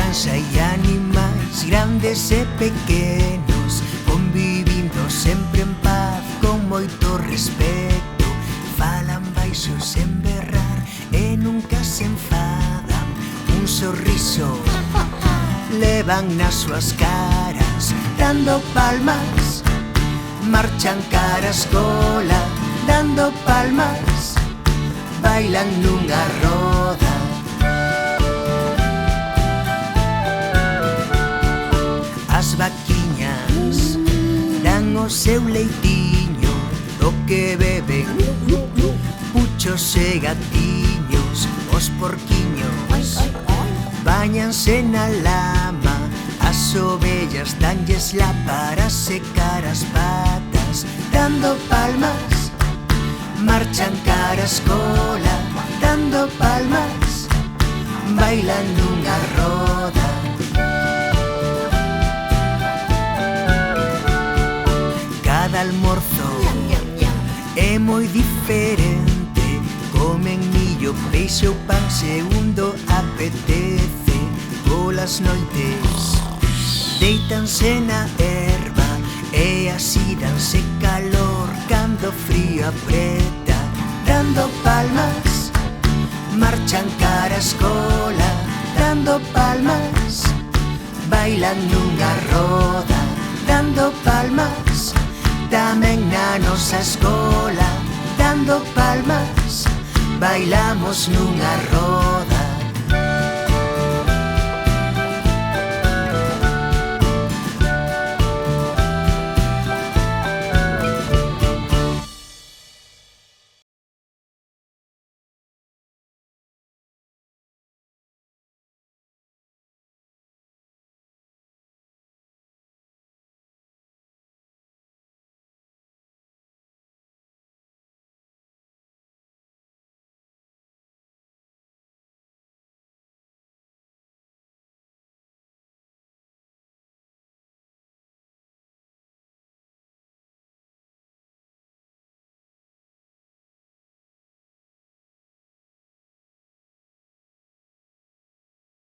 Cans hai animais grandes e pequenos, convivindo sempre en paz con moito respeto. Falan baixo sen berrar e nunca se enfadan. Un sorriso levan nas súas caras, dando palmas. Marchan cara a escola, dando palmas. Bailan nunha roda. As vaquiñas dan o seu leitiño, do que beben puchos e gatiños. Os porquiños bañanse na lama, as ovellas danlles la para secar as patas, dando palmas. Marchan cara a escola, dando palmas. Bailan nunha roda. Cada almorzo é moi diferente. Comen millo, peixe ou pan segundo apetece. Polas noites deitanse na erva e así danse calor cando frío apreta, dando palmas. Marchan cara a escola, dando palmas. Bailan nunha roda, dando palmas. Tamén na nosa escola, dando palmas. Bailamos nunha roda.